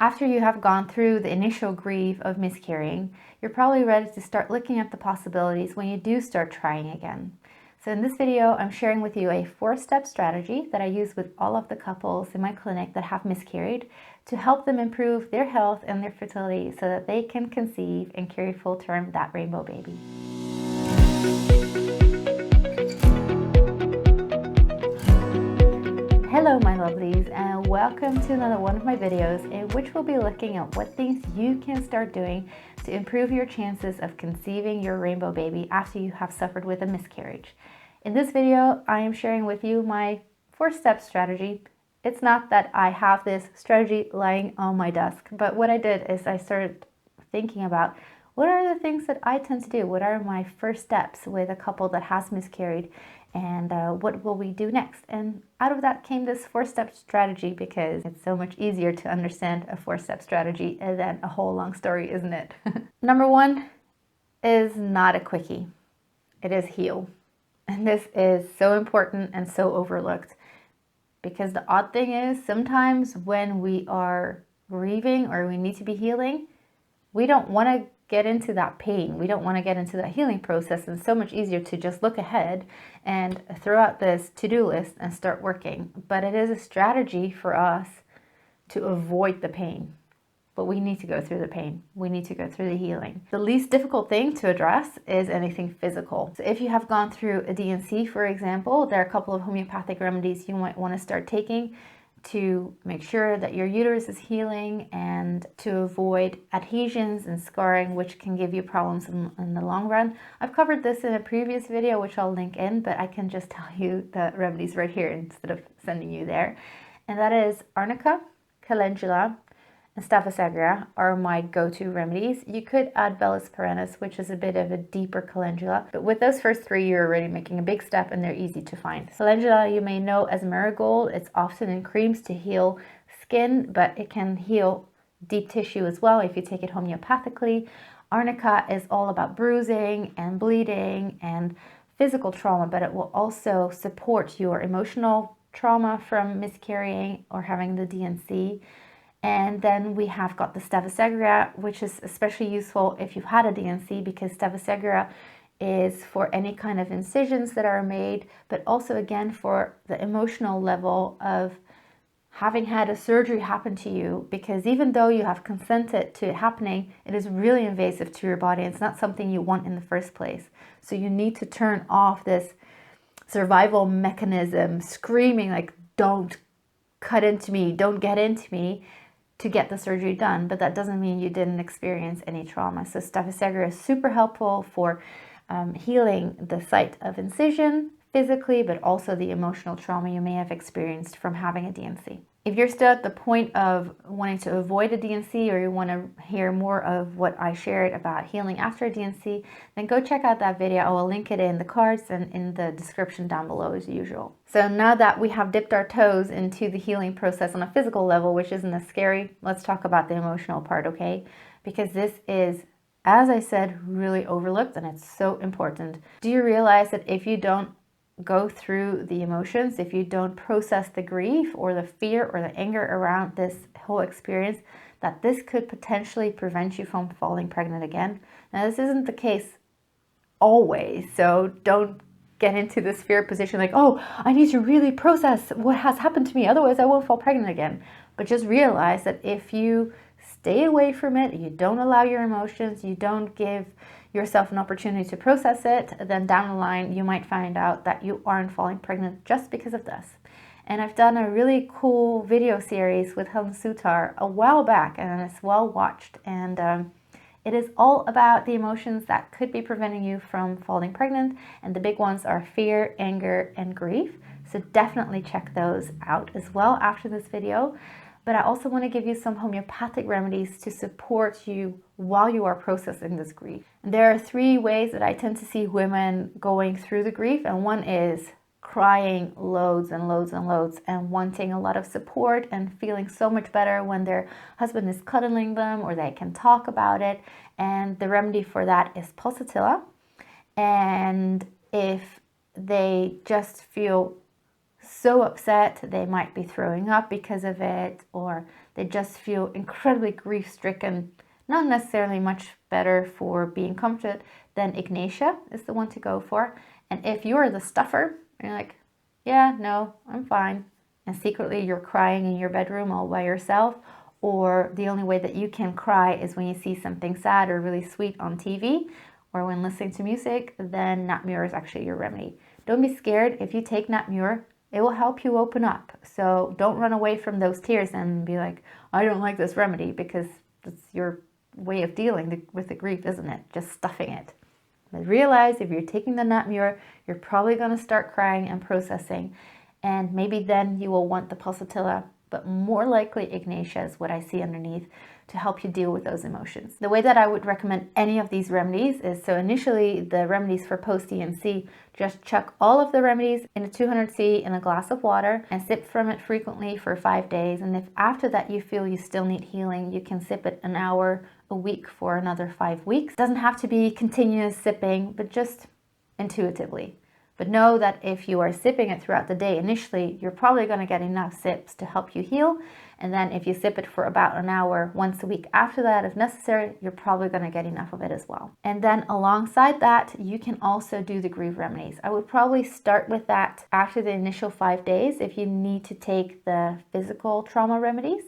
After you have gone through the initial grief of miscarrying, you're probably ready to start looking at the possibilities when you do start trying again. So in this video, I'm sharing with you a 4-step strategy that I use with all of the couples in my clinic that have miscarried to help them improve their health and their fertility so that they can conceive and carry full term that rainbow baby. Hello my lovelies, and welcome to another one of my videos in which we'll be looking at what things you can start doing to improve your chances of conceiving your rainbow baby after you have suffered with a miscarriage. In this video, I am sharing with you my 4-step strategy. It's not that I have this strategy lying on my desk, but what I did is I started thinking about what are the things that I tend to do? What are my first steps with a couple that has miscarried? And what will we do next? And out of that came this 4-step strategy because it's so much easier to understand a 4-step strategy than a whole long story, isn't it? Number 1 is not a quickie. It is heal. And this is so important and so overlooked because the odd thing is sometimes when we are grieving or we need to be healing, we don't want to get into that pain. We don't want to get into that healing process, and it's so much easier to just look ahead and throw out this to-do list and start working. But it is a strategy for us to avoid the pain. But we need to go through the pain. We need to go through the healing. The least difficult thing to address is anything physical. So if you have gone through a D&C, for example, there are a couple of homeopathic remedies you might want to start taking to make sure that your uterus is healing and to avoid adhesions and scarring, which can give you problems in the long run. I've covered this in a previous video, which I'll link in, but I can just tell you the remedies right here instead of sending you there. And that is Arnica, Calendula, and Staphisagria are my go-to remedies. You could add Bellis Perenis, which is a bit of a deeper calendula, but with those first 3, you're already making a big step and they're easy to find. Calendula you may know as marigold. It's often in creams to heal skin, but it can heal deep tissue as well if you take it homeopathically. Arnica is all about bruising and bleeding and physical trauma, but it will also support your emotional trauma from miscarrying or having the D&C. And then we have got the Staphisagria, which is especially useful if you've had a D&C because Staphisagria is for any kind of incisions that are made, but also again for the emotional level of having had a surgery happen to you, because even though you have consented to it happening, it is really invasive to your body. It's not something you want in the first place. So you need to turn off this survival mechanism, screaming like, don't cut into me, don't get into me, to get the surgery done, but that doesn't mean you didn't experience any trauma. So Staphisagria is super helpful for healing the site of incision physically, but also the emotional trauma you may have experienced from having a D&C. If you're still at the point of wanting to avoid a D&C or you want to hear more of what I shared about healing after a D&C, then go check out that video. I will link it in the cards and in the description down below as usual. So now that we have dipped our toes into the healing process on a physical level, which isn't as scary, let's talk about the emotional part, okay? Because this is, as I said, really overlooked and it's so important. Do you realize that if you don't go through the emotions, if you don't process the grief or the fear or the anger around this whole experience, that this could potentially prevent you from falling pregnant again? Now, this isn't the case always, so don't get into this fear position like, oh, I need to really process what has happened to me, otherwise I won't fall pregnant again. But just realize that if you stay away from it, you don't allow your emotions, you don't give yourself an opportunity to process it, then down the line you might find out that you aren't falling pregnant just because of this. And I've done a really cool video series with Helen Sutar a while back, and it's well watched, and it is all about the emotions that could be preventing you from falling pregnant, and the big ones are fear, anger, and grief. So definitely check those out as well after this video. But I also want to give you some homeopathic remedies to support you while you are processing this grief. There are 3 ways that I tend to see women going through the grief, and one is crying loads and loads and loads and wanting a lot of support and feeling so much better when their husband is cuddling them or they can talk about it. And the remedy for that is pulsatilla. And if they just feel so upset, they might be throwing up because of it, or they just feel incredibly grief-stricken. Not necessarily much better for being comforted, then Ignatia is the one to go for. And if you're the stuffer, you're like, yeah, no, I'm fine, and secretly you're crying in your bedroom all by yourself, or the only way that you can cry is when you see something sad or really sweet on TV, or when listening to music, then Nat Mur is actually your remedy. Don't be scared. If you take Nat Mur, it will help you open up. So don't run away from those tears and be like, I don't like this remedy, because it's your way of dealing with the grief, isn't it? Just stuffing it. But realize if you're taking the Nat Mur, you're probably going to start crying and processing. And maybe then you will want the pulsatilla, but more likely Ignatia is what I see underneath to help you deal with those emotions. The way that I would recommend any of these remedies is, so initially the remedies for post-DNC, just chuck all of the remedies in a 200C in a glass of water and sip from it frequently for 5 days. And if after that you feel you still need healing, you can sip it an hour a week for another 5 weeks. It doesn't have to be continuous sipping, but just intuitively. But know that if you are sipping it throughout the day initially, you're probably going to get enough sips to help you heal. And then if you sip it for about an hour once a week after that, if necessary, you're probably going to get enough of it as well. And then alongside that, you can also do the grief remedies. I would probably start with that after the initial 5 days if you need to take the physical trauma remedies.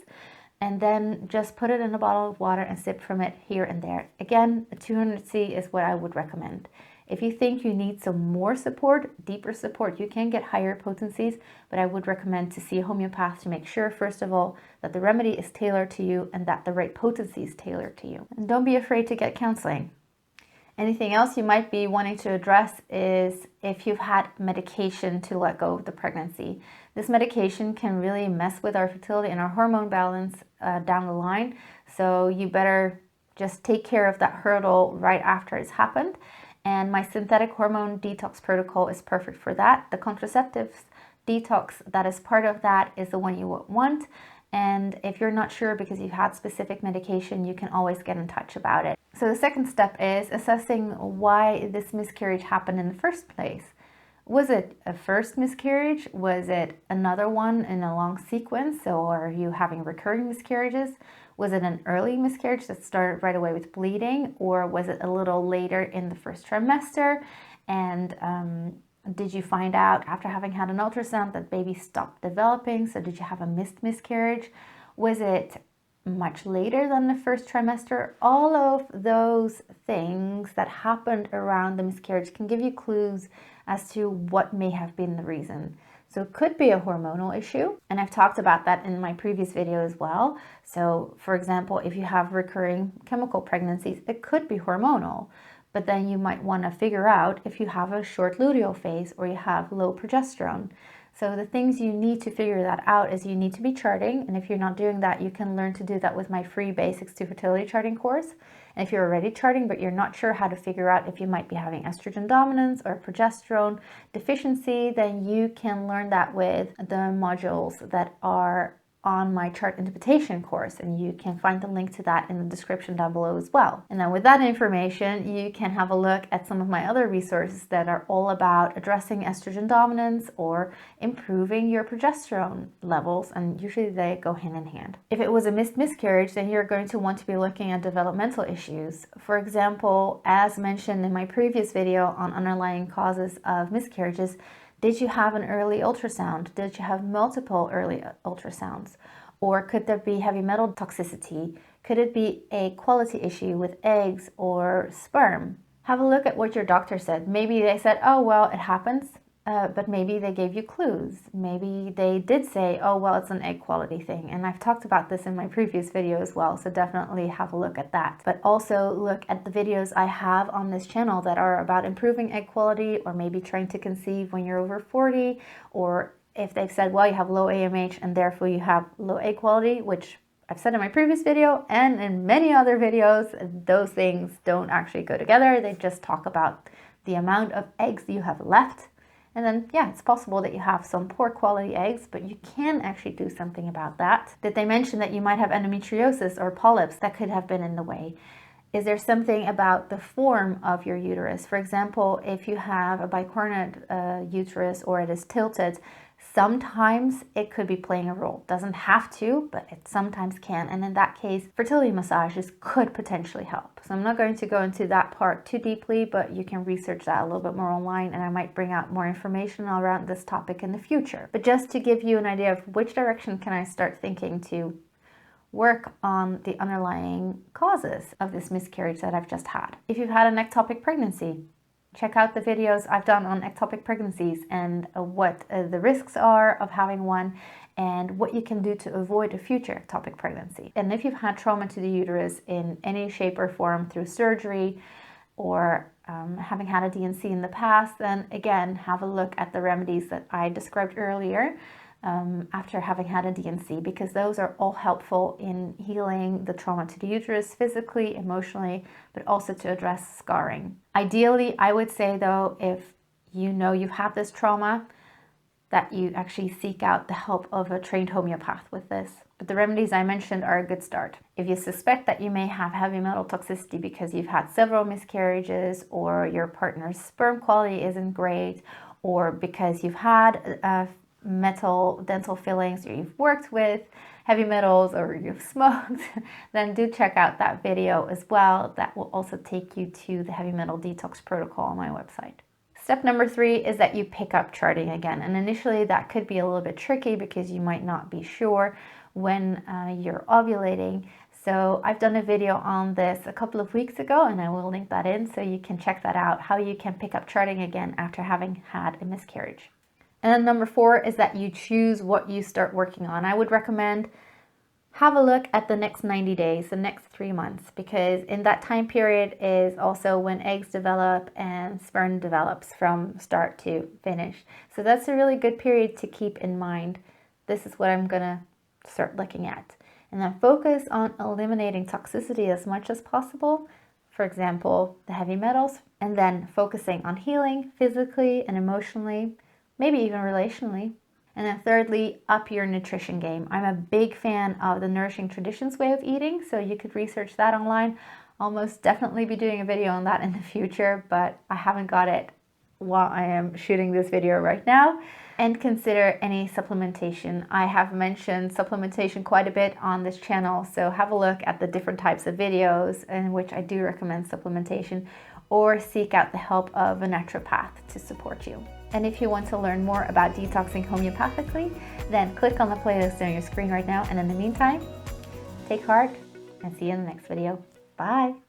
And then just put it in a bottle of water and sip from it here and there. Again, a 200C is what I would recommend. If you think you need some more support, deeper support, you can get higher potencies, but I would recommend to see a homeopath to make sure, first of all, that the remedy is tailored to you and that the right potency is tailored to you. And don't be afraid to get counseling. Anything else you might be wanting to address is if you've had medication to let go of the pregnancy. This medication can really mess with our fertility and our hormone balance down the line, so you better just take care of that hurdle right after it's happened. And my synthetic hormone detox protocol is perfect for that. The contraceptives detox that is part of that is the one you want. And if you're not sure because you've had specific medication, you can always get in touch about it. So the second step is assessing why this miscarriage happened in the first place. Was it a first miscarriage? Was it another one in a long sequence? Or are you having recurring miscarriages? Was it an early miscarriage that started right away with bleeding? Or was it a little later in the first trimester? And did you find out after having had an ultrasound that baby stopped developing? So did you have a missed miscarriage? Was it much later than the first trimester? All of those things that happened around the miscarriage can give you clues as to what may have been the reason. So it could be a hormonal issue, and I've talked about that in my previous video as well. So for example, if you have recurring chemical pregnancies, it could be hormonal, but then you might want to figure out if you have a short luteal phase or you have low progesterone. So the things you need to figure that out is you need to be charting, and if you're not doing that, you can learn to do that with my free Basics to Fertility Charting course. And if you're already charting but you're not sure how to figure out if you might be having estrogen dominance or progesterone deficiency, then you can learn that with the modules that are on my chart interpretation course, and you can find the link to that in the description down below as well. And then with that information, you can have a look at some of my other resources that are all about addressing estrogen dominance or improving your progesterone levels, and usually they go hand in hand. If it was a missed miscarriage, then you're going to want to be looking at developmental issues. For example, as mentioned in my previous video on underlying causes of miscarriages, did you have an early ultrasound? Did you have multiple early ultrasounds? Or could there be heavy metal toxicity? Could it be a quality issue with eggs or sperm? Have a look at what your doctor said. Maybe they said, oh, well, it happens, but maybe they gave you clues. Maybe they did say, oh, well, it's an egg quality thing. And I've talked about this in my previous video as well, so definitely have a look at that. But also look at the videos I have on this channel that are about improving egg quality, or maybe trying to conceive when you're over 40, or if they've said, well, you have low AMH and therefore you have low egg quality, which I've said in my previous video and in many other videos, those things don't actually go together. They just talk about the amount of eggs you have left. And then, yeah, it's possible that you have some poor quality eggs, but you can actually do something about that. Did they mention that you might have endometriosis or polyps that could have been in the way? Is there something about the form of your uterus? For example, if you have a bicornate uterus or it is tilted, Sometimes it could be playing a role. Doesn't have to, but it sometimes can. And in that case, fertility massages could potentially help. So I'm not going to go into that part too deeply, but you can research that a little bit more online, and I might bring out more information around this topic in the future. But just to give you an idea of which direction can I start thinking to work on the underlying causes of this miscarriage that I've just had. If you've had an ectopic pregnancy, check out the videos I've done on ectopic pregnancies and what the risks are of having one and what you can do to avoid a future ectopic pregnancy. And if you've had trauma to the uterus in any shape or form through surgery or having had a D&C in the past, then again, have a look at the remedies that I described earlier after having had a D&C, because those are all helpful in healing the trauma to the uterus physically, emotionally, but also to address scarring. Ideally, I would say though, if you know you have this trauma, that you actually seek out the help of a trained homeopath with this. But the remedies I mentioned are a good start. If you suspect that you may have heavy metal toxicity because you've had several miscarriages, or your partner's sperm quality isn't great, or because you've had metal dental fillings, or you've worked with heavy metals, or you've smoked, then do check out that video as well. That will also take you to the heavy metal detox protocol on my website. Step number 3 is that you pick up charting again. And initially that could be a little bit tricky because you might not be sure when you're ovulating. So I've done a video on this a couple of weeks ago, and I will link that in so you can check that out, how you can pick up charting again after having had a miscarriage. And then number 4 is that you choose what you start working on. I would recommend have a look at the next 90 days, the next 3 months, because in that time period is also when eggs develop and sperm develops from start to finish. So that's a really good period to keep in mind. This is what I'm gonna start looking at. And then focus on eliminating toxicity as much as possible. For example, the heavy metals, and then focusing on healing physically and emotionally, maybe even relationally. And then thirdly, up your nutrition game. I'm a big fan of the Nourishing Traditions way of eating, so you could research that online. I'll most definitely be doing a video on that in the future, but I haven't got it while I am shooting this video right now. And consider any supplementation. I have mentioned supplementation quite a bit on this channel, so have a look at the different types of videos in which I do recommend supplementation, or seek out the help of a naturopath to support you. And if you want to learn more about detoxing homeopathically, then click on the playlist on your screen right now. And in the meantime, take heart and see you in the next video. Bye.